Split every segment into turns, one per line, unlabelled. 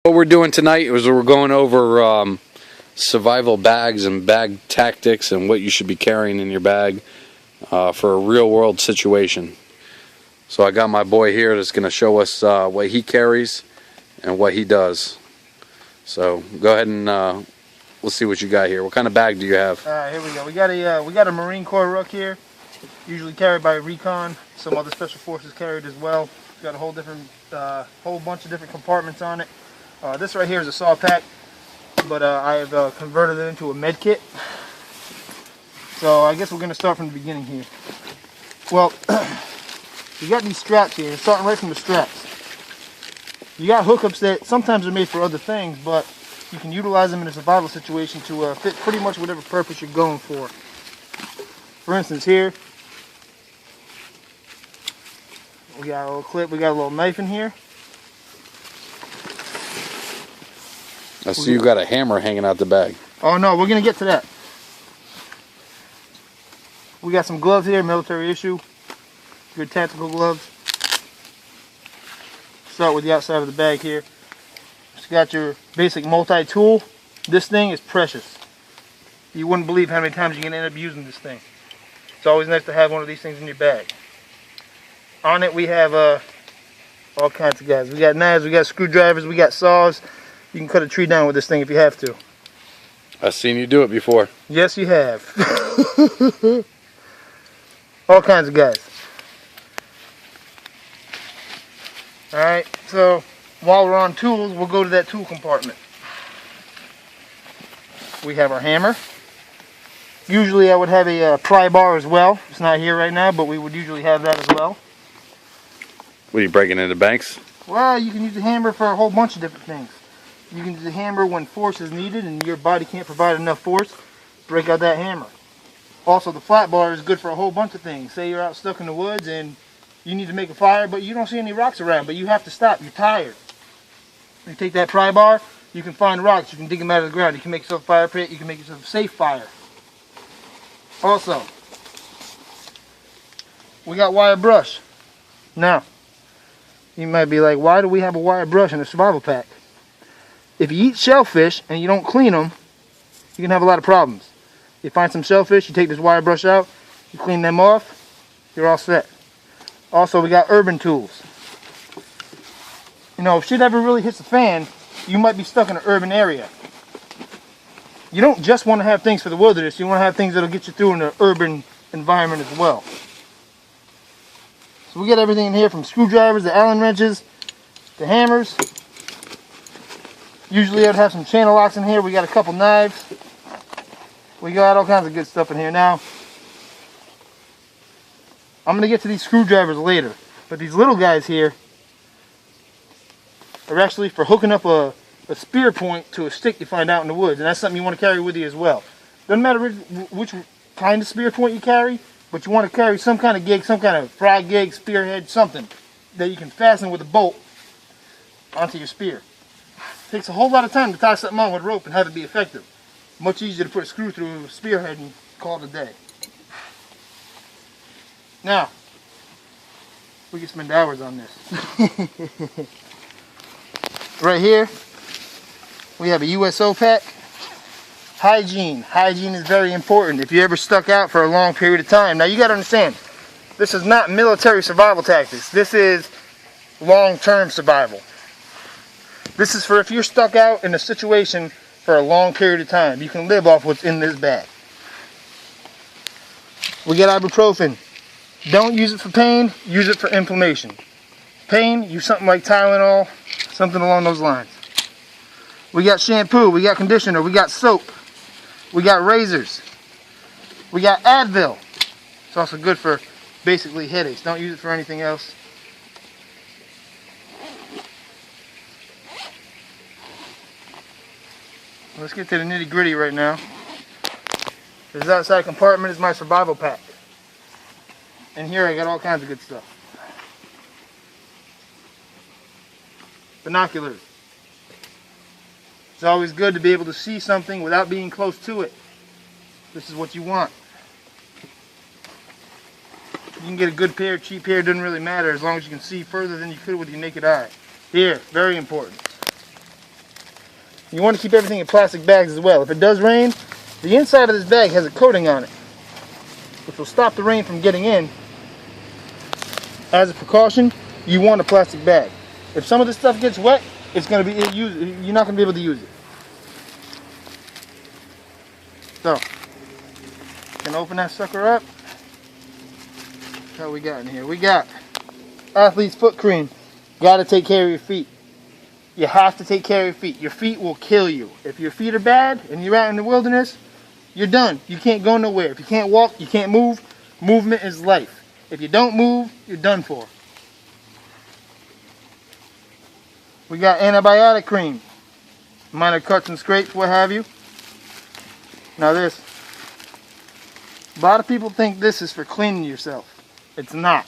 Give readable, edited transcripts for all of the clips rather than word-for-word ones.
What we're doing tonight is we're going over survival bags and bag tactics and what you should be carrying in your bag for a real world situation. So I got my boy here that's going to show us what he carries and what he does. So go ahead and we'll see what you got here. What kind of bag do you have?
Here we go. We got a Marine Corps ruck here, usually carried by Recon. Some other special forces carried as well. It's got a whole bunch of different compartments on it. This right here is a saw pack, but I have converted it into a med kit. So I guess we're going to start from the beginning here. Well, you got these straps here, starting right from the straps. You got hookups that sometimes are made for other things, but you can utilize them in a survival situation to fit pretty much whatever purpose you're going for. For instance, here, we got a little clip, we got a little knife in here.
I see you got a hammer hanging out the bag.
Oh no, we're going to get to that. We got some gloves here, military issue. Good tactical gloves. Start with the outside of the bag here. Just got your basic multi-tool. This thing is precious. You wouldn't believe how many times you're going to end up using this thing. It's always nice to have one of these things in your bag. On it we have all kinds of guys. We got knives, we got screwdrivers, we got saws. You can cut a tree down with this thing if you have to.
I've seen you do it before.
Yes, you have. All kinds of guys. Alright, so while we're on tools, we'll go to that tool compartment. We have our hammer. Usually I would have a pry bar as well. It's not here right now, but we would usually have that as well.
What are you breaking into banks?
Well, you can use the hammer for a whole bunch of different things. You can use the hammer when force is needed and your body can't provide enough force. Break out that hammer. Also, the flat bar is good for a whole bunch of things. Say you're out stuck in the woods and you need to make a fire, but you don't see any rocks around, but you have to stop. You're tired. You take that pry bar, you can find rocks. You can dig them out of the ground. You can make yourself a fire pit. You can make yourself a safe fire. Also, we got wire brush. Now, you might be like, why do we have a wire brush in a survival pack? If you eat shellfish and you don't clean them, you can have a lot of problems. You find some shellfish, you take this wire brush out, you clean them off, you're all set. Also, we got urban tools. You know, if shit ever really hits the fan, you might be stuck in an urban area. You don't just want to have things for the wilderness, you want to have things that'll get you through in an urban environment as well. So we got everything in here from screwdrivers to Allen wrenches to hammers. Usually I'd have some channel locks in here. We got a couple knives. We got all kinds of good stuff in here. Now, I'm going to get to these screwdrivers later. But these little guys here are actually for hooking up a spear point to a stick you find out in the woods. And that's something you want to carry with you as well. Doesn't matter which kind of spear point you carry, but you want to carry some kind of gig, some kind of frog gig, spearhead, something that you can fasten with a bolt onto your spear. Takes a whole lot of time to tie something on with rope and have it be effective. Much easier to put a screw through a spearhead and call it a day. Now, we can spend hours on this. Right here, we have a USO pack. Hygiene. Hygiene is very important if you're ever stuck out for a long period of time. Now you got to understand, this is not military survival tactics. This is long-term survival. This is for if you're stuck out in a situation for a long period of time. You can live off what's in this bag. We got ibuprofen. Don't use it for pain, use it for inflammation. Pain, use something like Tylenol, something along those lines. We got shampoo, we got conditioner, we got soap, we got razors, we got Advil. It's also good for basically headaches. Don't use it for anything else. Let's get to the nitty gritty right now. This outside compartment is my survival pack. And here I got all kinds of good stuff. Binoculars. It's always good to be able to see something without being close to it. This is what you want. You can get a good pair, cheap pair, doesn't really matter as long as you can see further than you could with your naked eye. Here, very important. You want to keep everything in plastic bags as well. If it does rain, the inside of this bag has a coating on it, which will stop the rain from getting in. As a precaution, you want a plastic bag. If some of this stuff gets wet, it's going to be you're not going to be able to use it. So, gonna open that sucker up. What we got in here? We got Athlete's Foot Cream. Got to take care of your feet. You have to take care of your feet. Your feet will kill you. If your feet are bad and you're out in the wilderness, you're done. You can't go nowhere. If you can't walk, you can't move. Movement is life. If you don't move, you're done for. We got antibiotic cream. Minor cuts and scrapes, what have you. Now this. A lot of people think this is for cleaning yourself. It's not.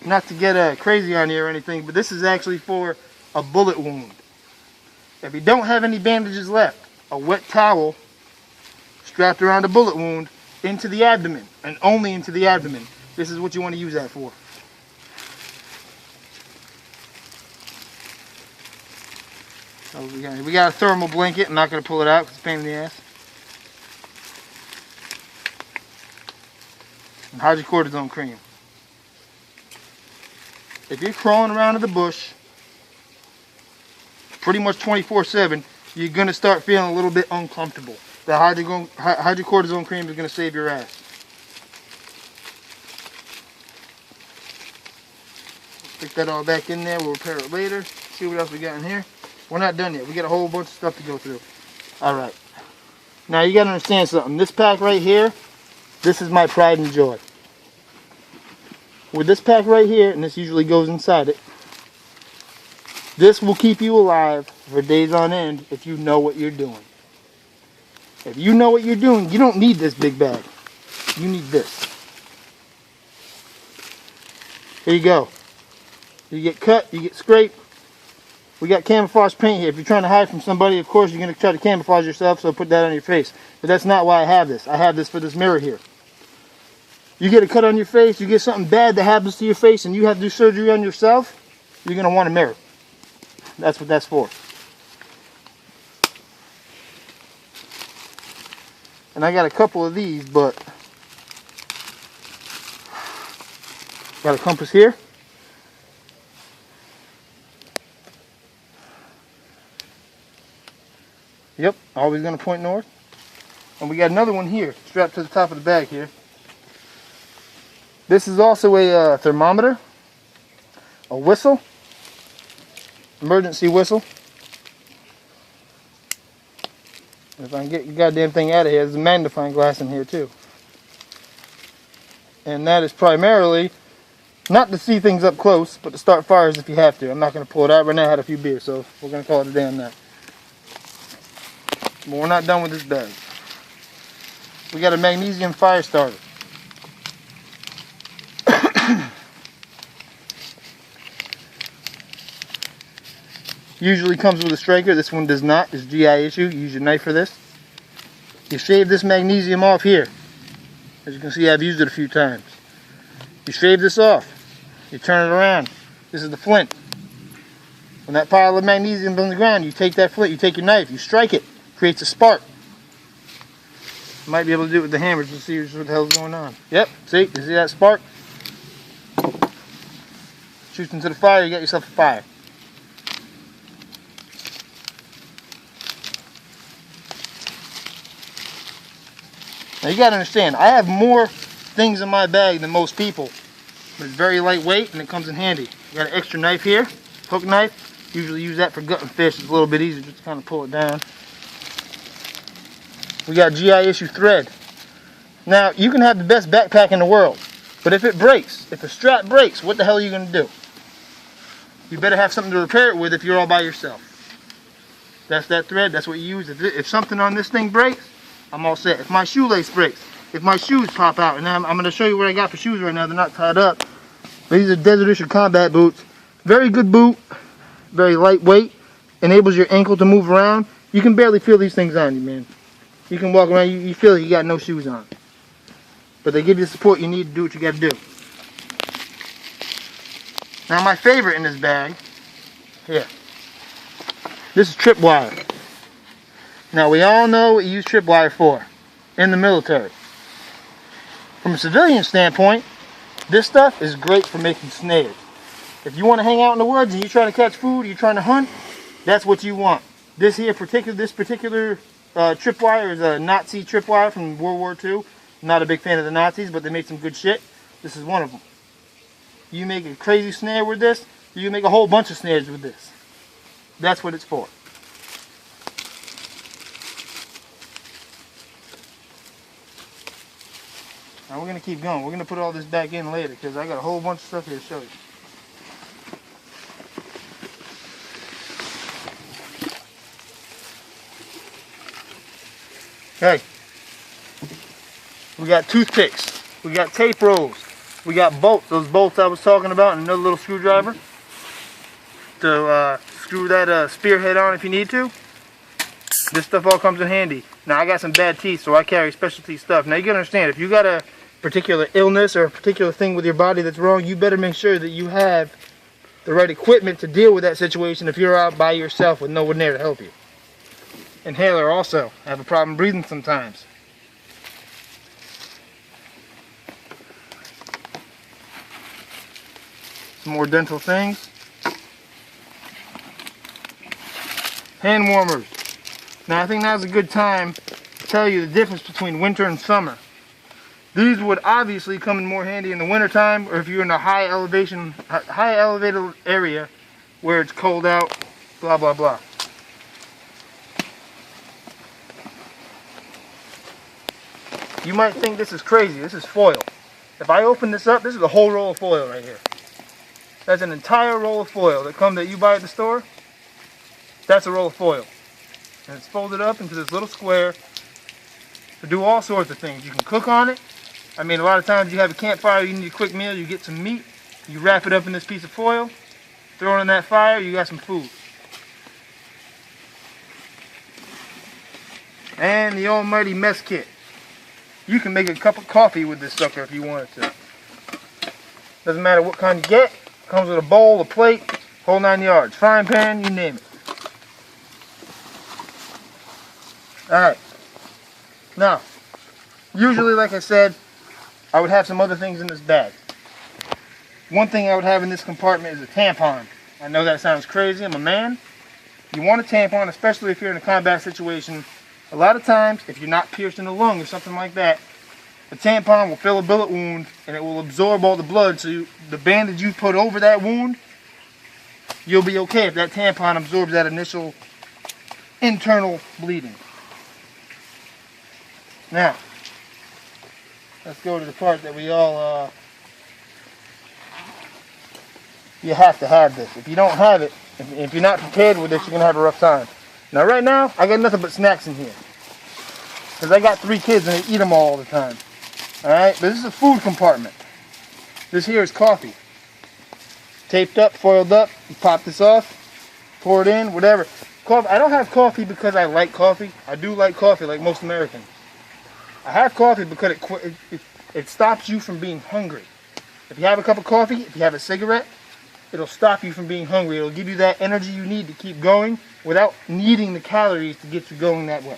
Not to get crazy on you or anything, but this is actually for a bullet wound. If you don't have any bandages left, a wet towel strapped around a bullet wound into the abdomen, and only into the abdomen. This is what you want to use that for. We got a thermal blanket. I'm not going to pull it out because it's a pain in the ass. And hydrocortisone cream. If you're crawling around in the bush pretty much 24/7, you're going to start feeling a little bit uncomfortable. The hydrocortisone cream is going to save your ass. Stick that all back in there. We'll repair it later. See what else we got in here. We're not done yet. We got a whole bunch of stuff to go through. Alright. Now you got to understand something. This pack right here, this is my pride and joy. With this pack right here, and this usually goes inside it, this will keep you alive for days on end if you know what you're doing. If you know what you're doing, you don't need this big bag. You need this. Here you go. You get cut, you get scraped. We got camouflage paint here. If you're trying to hide from somebody, of course you're going to try to camouflage yourself, so put that on your face. But that's not why I have this. I have this for this mirror here. You get a cut on your face, you get something bad that happens to your face, and you have to do surgery on yourself, you're going to want a mirror. That's what that's for. And I got a couple of these, but got a compass here. Yep, always going to point north. And we got another one here, strapped to the top of the bag here. This is also a thermometer, a whistle, emergency whistle. If I can get the goddamn thing out of here, there's a magnifying glass in here too. And that is primarily not to see things up close, but to start fires if you have to. I'm not going to pull it out right now. I had a few beers, so we're going to call it a day on that. But we're not done with this bag. We got a magnesium fire starter. Usually comes with a striker. This one does not. It's GI issue. You use your knife for this. You shave this magnesium off here. As you can see, I've used it a few times. You shave this off. You turn it around. This is the flint. When that pile of magnesium is on the ground, you take that flint, you take your knife, you strike it. Creates a spark. You might be able to do it with the hammer to see what the hell's going on. Yep, see? You see that spark? Shoots into the fire, you got yourself a fire. Now you gotta understand, I have more things in my bag than most people. But it's very lightweight and it comes in handy. You got an extra knife here, hook knife. Usually use that for gutting fish. It's a little bit easier just to kind of pull it down. We got GI issue thread. Now you can have the best backpack in the world, but if it breaks, if a strap breaks, what the hell are you gonna do? You better have something to repair it with if you're all by yourself. That's that thread, that's what you use. If something on this thing breaks, I'm all set. If my shoelace breaks, if my shoes pop out, and I'm going to show you what I got for shoes right now. They're not tied up. These are Desert Issue combat boots. Very good boot. Very lightweight. Enables your ankle to move around. You can barely feel these things on you, man. You can walk around, you feel like you got no shoes on. But they give you the support you need to do what you got to do. Now my favorite in this bag Here. This is tripwire. Now we all know what you use tripwire for in the military. From a civilian standpoint, this stuff is great for making snares. If you want to hang out in the woods and you're trying to catch food, you're trying to hunt, that's what you want. This particular tripwire is a Nazi tripwire from World War II. Not a big fan of the Nazis, but they made some good shit. This is one of them. You make a crazy snare with this, you can make a whole bunch of snares with this. That's what it's for. Now we're going to keep going. We're going to put all this back in later because I got a whole bunch of stuff here to show you. Okay. We got toothpicks. We got tape rolls. We got bolts. Those bolts I was talking about, and another little screwdriver to screw that spearhead on if you need to. This stuff all comes in handy. Now I got some bad teeth, so I carry specialty stuff. Now you gotta understand, if you got a particular illness or a particular thing with your body that's wrong, you better make sure that you have the right equipment to deal with that situation if you're out by yourself with no one there to help you. Inhaler also. I have a problem breathing sometimes. Some more dental things. Hand warmers. Now I think now's a good time to tell you the difference between winter and summer. These would obviously come in more handy in the winter time, or if you're in a high elevated area where it's cold out, blah blah blah. You might think this is crazy. This is foil. If I open this up, this is a whole roll of foil right here. That's an entire roll of foil that you buy at the store. That's a roll of foil. And it's folded up into this little square to do all sorts of things. You can cook on it. I mean, a lot of times you have a campfire, you need a quick meal, you get some meat, you wrap it up in this piece of foil, throw it on that fire, you got some food. And the almighty mess kit. You can make a cup of coffee with this sucker if you wanted to. Doesn't matter what kind you get. Comes with a bowl, a plate, whole 9 yards. Frying pan, you name it. Alright. Now, usually, like I said, I would have some other things in this bag. One thing I would have in this compartment is a tampon. I know that sounds crazy, I'm a man. You want a tampon, especially if you're in a combat situation. A lot of times, if you're not pierced in the lung or something like that, the tampon will fill a bullet wound and it will absorb all the blood. So the bandage you put over that wound, you'll be okay if that tampon absorbs that initial internal bleeding. Now, let's go to the part that we all, you have to have this. If you don't have it, if you're not prepared with this, you're going to have a rough time. Now right now, I got nothing but snacks in here. Because I got 3 kids and they eat them all the time. Alright, but this is a food compartment. This here is coffee. Taped up, foiled up, you pop this off, pour it in, whatever. Coffee. I don't have coffee because I like coffee. I do like coffee like most Americans. I have coffee because it stops you from being hungry. If you have a cup of coffee, if you have a cigarette, it'll stop you from being hungry. It'll give you that energy you need to keep going without needing the calories to get you going that way.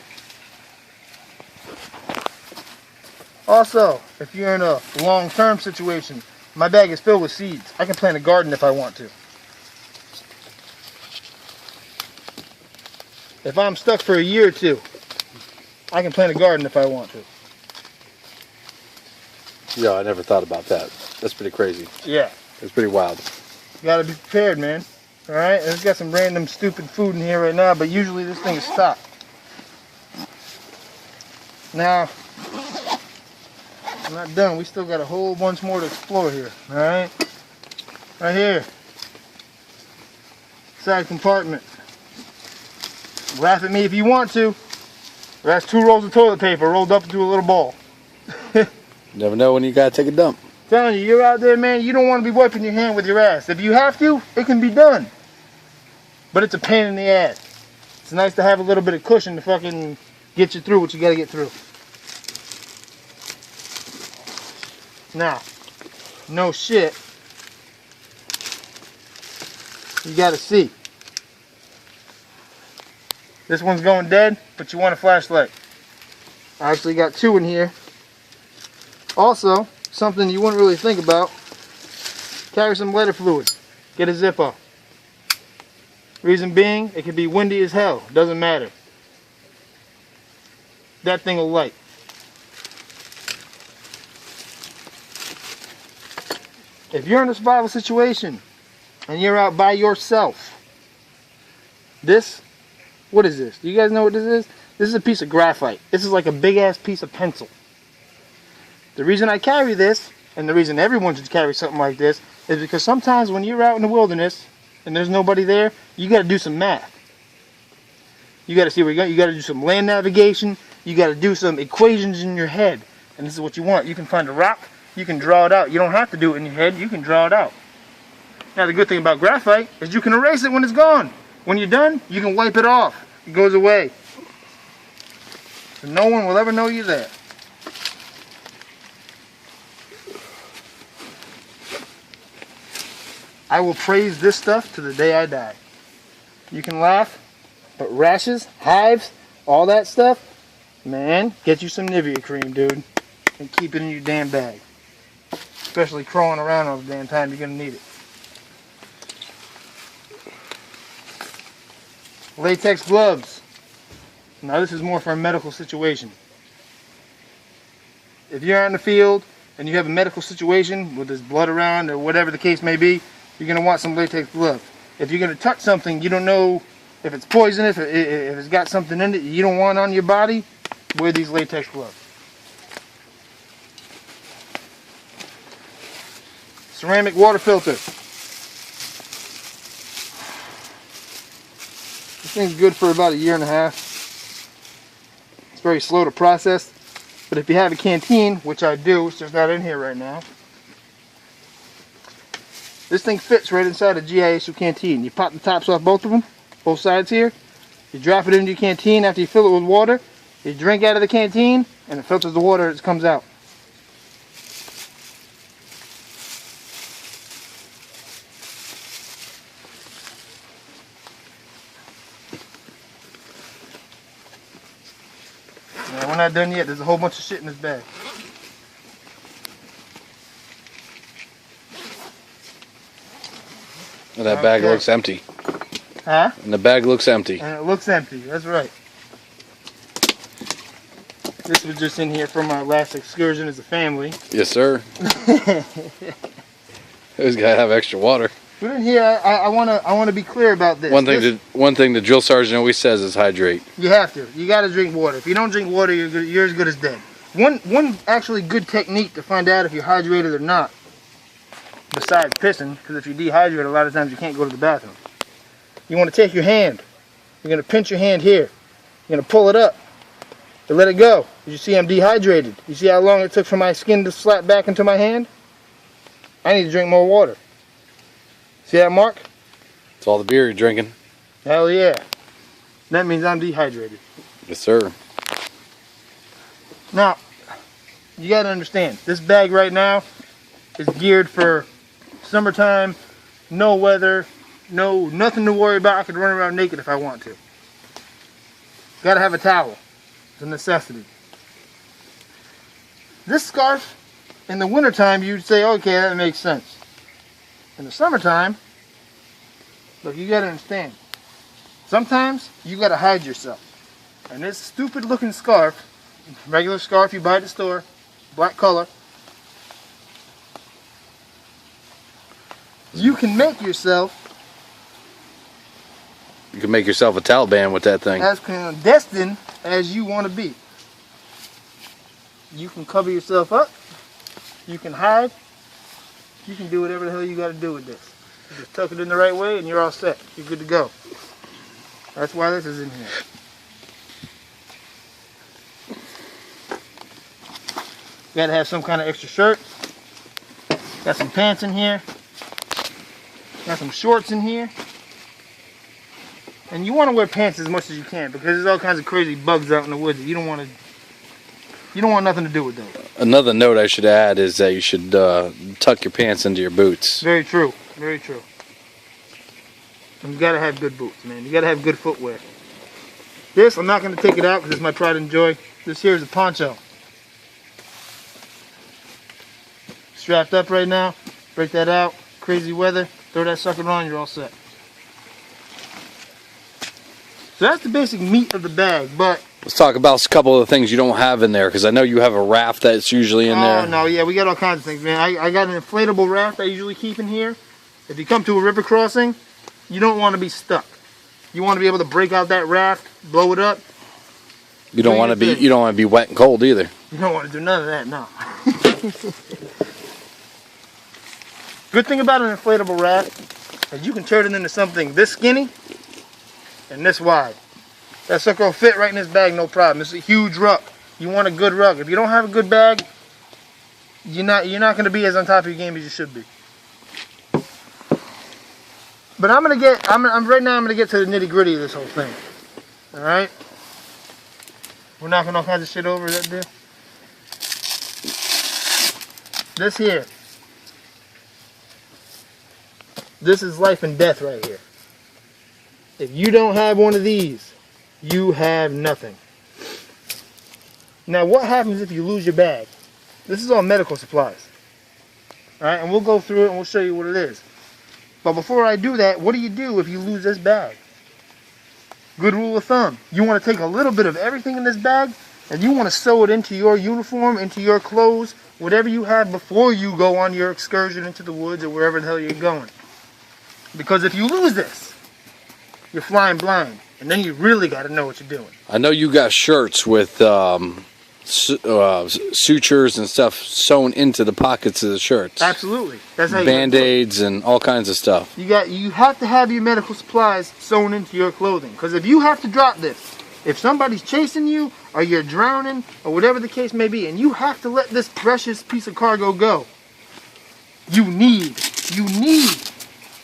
Also, if you're in a long-term situation, my bag is filled with seeds. I can plant a garden if I want to. If I'm stuck for a year or two, I can plant a garden if I want to.
Yeah, I never thought about that. That's pretty crazy.
Yeah.
It's pretty wild.
You gotta be prepared, man. Alright, and it's got some random stupid food in here right now, but usually this thing is stocked. Now, I'm not done. We still got a whole bunch more to explore here. Alright? Right here. Side compartment. Laugh at me if you want to. That's 2 rolls of toilet paper rolled up into a little ball.
Never know when you gotta take a dump.
I'm telling you, you're out there, man, you don't want to be wiping your hand with your ass. If you have to, it can be done. But it's a pain in the ass. It's nice to have a little bit of cushion to fucking get you through what you gotta get through. Now, no shit. You gotta see. This one's going dead, but you want a flashlight. I actually got 2 in here. Also, something you wouldn't really think about, carry some lighter fluid. Get a Zippo. Reason being, it could be windy as hell. Doesn't matter. That thing will light. If you're in a survival situation and you're out by yourself, what is this? Do you guys know what this is? This is a piece of graphite. This is like a big ass piece of pencil. The reason I carry this, and the reason everyone should carry something like this, is because sometimes when you're out in the wilderness and there's nobody there, you got to do some math. You got to see where you're going. You got to do some land navigation. You got to do some equations in your head. And this is what you want. You can find a rock. You can draw it out. You don't have to do it in your head. You can draw it out. Now the good thing about graphite is you can erase it when it's gone. When you're done, you can wipe it off. It goes away. So no one will ever know you're there. I will praise this stuff to the day I die. You can laugh, but rashes, hives, all that stuff, man, get you some Nivea cream, dude, and keep it in your damn bag. Especially crawling around all the damn time, you're gonna need it. Latex gloves. Now this is more for a medical situation. If you're out in the field and you have a medical situation with there's blood around or whatever the case may be, you're going to want some latex gloves. If you're going to touch something you don't know if it's poisonous, if it's got something in it you don't want on your body, wear these latex gloves. Ceramic water filter. This thing's good for about 1.5 years. It's very slow to process, but if you have a canteen, which I do, it's just not in here right now, this thing fits right inside a GISU canteen. You pop the tops off both of them, both sides here. You drop it into your canteen after you fill it with water. You drink out of the canteen, and it filters the water as it comes out. Now, we're not done yet. There's a whole bunch of shit in this bag.
And that bag looks empty.
Huh?
And the bag looks empty.
And it looks empty. That's right. This was just in here from our last excursion as a family.
Yes, sir. Who's got to have extra water?
But in here, I want to be clear about this.
One thing the drill sergeant always says is hydrate.
You have to. You got to drink water. If you don't drink water, you're as good as dead. One actually good technique to find out if you're hydrated or not, besides pissing, because if you dehydrate, a lot of times you can't go to the bathroom. You want to take your hand. You're going to pinch your hand here. You're going to pull it up and let it go. You see I'm dehydrated. You see how long it took for my skin to slap back into my hand? I need to drink more water. See that mark?
It's all the beer you're drinking.
Hell yeah. That means I'm dehydrated.
Yes, sir.
Now, you got to understand, this bag right now is geared for summertime, no weather, nothing to worry about. I could run around naked if I want to. Got to have a towel. It's a necessity. This scarf, in the wintertime, you'd say, okay, that makes sense. In the summertime, look, you got to understand, sometimes you got to hide yourself. And this stupid looking scarf, regular scarf you buy at the store, black color, you can make yourself
You can make yourself a Taliban with that thing.
as clandestine as you want to be. You can cover yourself up, you can hide, you can do whatever the hell you got to do with this. You just tuck it in the right way and you're all set. You're good to go. That's why this is in here. You got to have some kind of extra shirt. Got some pants in here. Got some shorts in here. And you want to wear pants as much as you can because there's all kinds of crazy bugs out in the woods. You don't want nothing to do with those.
Another note I should add is that you should tuck your pants into your boots.
Very true. Very true. And you got to have good boots, man. You got to have good footwear. This, I'm not going to take it out because it's my pride and joy. This here is a poncho. Strapped up right now. Break that out. Crazy weather. Throw that sucker on, you're all set. So that's the basic meat of the bag, but...
Let's talk about a couple of the things you don't have in there, because I know you have a raft that's usually in there.
Oh, no, yeah, we got all kinds of things, man. I got an inflatable raft I usually keep in here. If you come to a river crossing, you don't want to be stuck. You want to be able to break out that raft, blow it up.
You don't want to be wet and cold either.
You don't want to do none of that, no. Good thing about an inflatable raft is you can turn it into something this skinny and this wide. That sucker will fit right in this bag, no problem. It's a huge ruck. You want a good ruck. If you don't have a good bag, you're not going to be as on top of your game as you should be. But right now I'm gonna get to the nitty gritty of this whole thing. All right. We're knocking all kinds of shit over that deal. This here. This is life and death right here. If you don't have one of these, you have nothing. Now what happens if you lose your bag? This is all medical supplies. Alright, and we'll go through it and we'll show you what it is. But before I do that, what do you do if you lose this bag? Good rule of thumb. You want to take a little bit of everything in this bag and you want to sew it into your uniform, into your clothes, whatever you have before you go on your excursion into the woods or wherever the hell you're going. Because if you lose this, you're flying blind. And then you really got to know what you're doing.
I know you got shirts with sutures and stuff sewn into the pockets of the shirts.
Absolutely. That's how
Band-Aids and all kinds of stuff.
You have to have your medical supplies sewn into your clothing. Because if you have to drop this, if somebody's chasing you, or you're drowning, or whatever the case may be, and you have to let this precious piece of cargo go, you need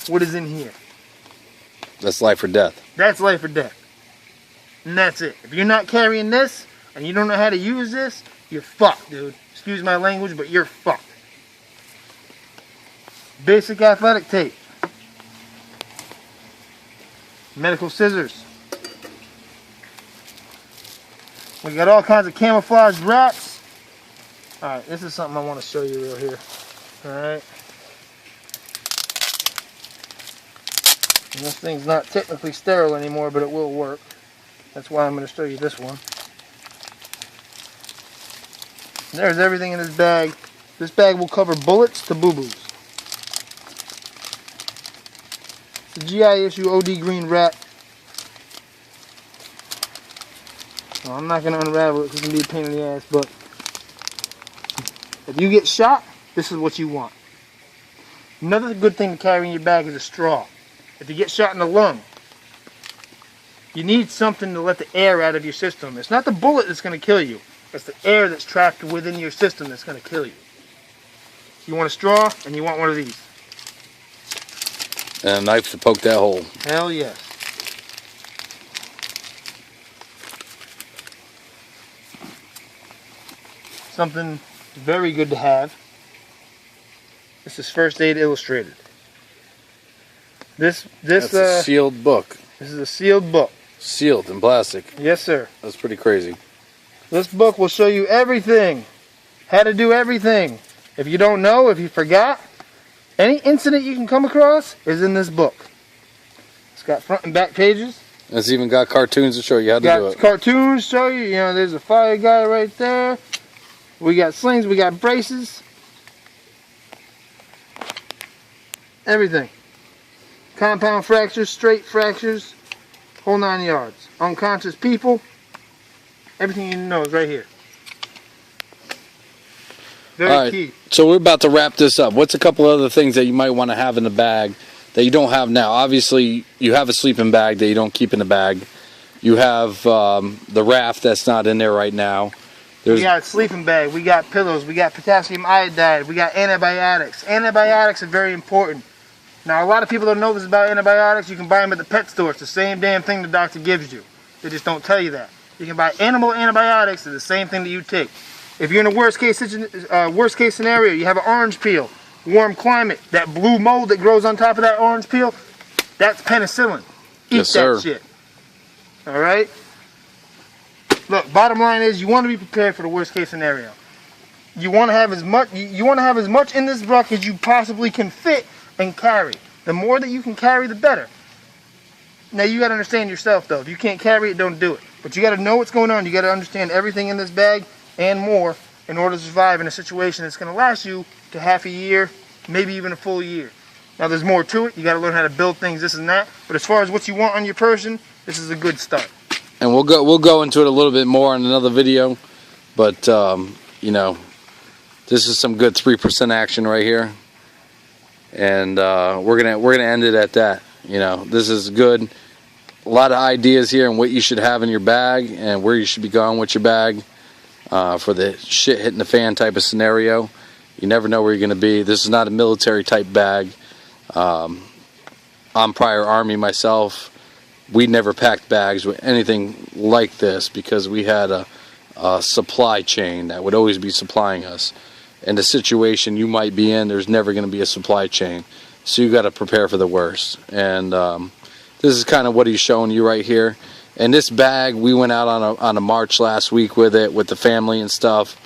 what is in here.
That's life or death.
That's life or death. And that's it. If you're not carrying this, and you don't know how to use this, you're fucked, dude. Excuse my language, but you're fucked. Basic athletic tape. Medical scissors. We got all kinds of camouflage wraps. Alright, this is something I want to show you real here. Alright. This thing's not technically sterile anymore, but it will work. That's why I'm going to show you this one. There's everything in this bag. This bag will cover bullets to boo-boos. It's a GI issue OD green wrap. Well, I'm not going to unravel it because it can be a pain in the ass, but if you get shot, this is what you want. Another good thing to carry in your bag is a straw. If you get shot in the lung, you need something to let the air out of your system. It's not the bullet that's going to kill you. It's the air that's trapped within your system that's going to kill you. You want a straw, and you want one of these.
And a knife to poke that hole.
Hell yes. Something very good to have. This is First Aid Illustrated. That's
a sealed book.
This is a sealed book.
Sealed in plastic.
Yes, sir.
That's pretty crazy.
This book will show you everything. How to do everything. If you don't know, if you forgot, any incident you can come across is in this book. It's got front and back pages.
It's even got cartoons to show you how to do it.
Cartoons show you, there's a fire guy right there. We got slings, we got braces. Everything. Compound fractures, straight fractures, whole 9 yards. Unconscious people, everything you need to know is right here. Very key.
So we're about to wrap this up. What's a couple other things that you might want to have in the bag that you don't have now? Obviously, you have a sleeping bag that you don't keep in the bag. You have the raft that's not in there right now.
We got a sleeping bag, we got pillows, we got potassium iodide, we got antibiotics. Antibiotics are very important. Now, a lot of people don't know this about antibiotics. You can buy them at the pet store. It's the same damn thing the doctor gives you. They just don't tell you that. You can buy animal antibiotics. They're the same thing that you take. If you're in a worst case scenario, you have an orange peel, warm climate, that blue mold that grows on top of that orange peel, that's penicillin. Eat that shit. All right? Look, bottom line is you want to be prepared for the worst case scenario. You want to have as much in this ruck as you possibly can fit and carry. The more that you can carry, the better. Now you got to understand yourself though. If you can't carry it, don't do it. But you got to know what's going on. You got to understand everything in this bag and more in order to survive in a situation that's going to last you to half a year, maybe even a full year. Now there's more to it. You got to learn how to build things, this and that. But as far as what you want on your person, this is a good start.
And we'll go into it a little bit more in another video. But you know, this is some good 3% action right here, and we're gonna end it at that. You know, this is good. A lot of ideas here on what you should have in your bag and where you should be going with your bag for the shit hitting the fan type of scenario. You never know where you're going to be. This is not a military type bag. I'm prior Army myself. We never packed bags with anything like this because we had a supply chain that would always be supplying us. In the situation you might be in, there's never going to be a supply chain. So you got to prepare for the worst. And this is kind of what he's showing you right here. And this bag, we went out on a march last week with it, with the family and stuff.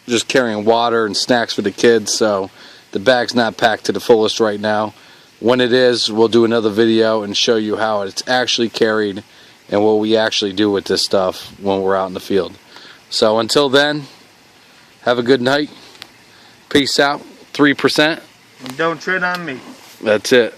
Just carrying water and snacks for the kids. So the bag's not packed to the fullest right now. When it is, we'll do another video and show you how it's actually carried and what we actually do with this stuff when we're out in the field. So until then, have a good night. Peace out. 3%.
And don't tread on me.
That's it.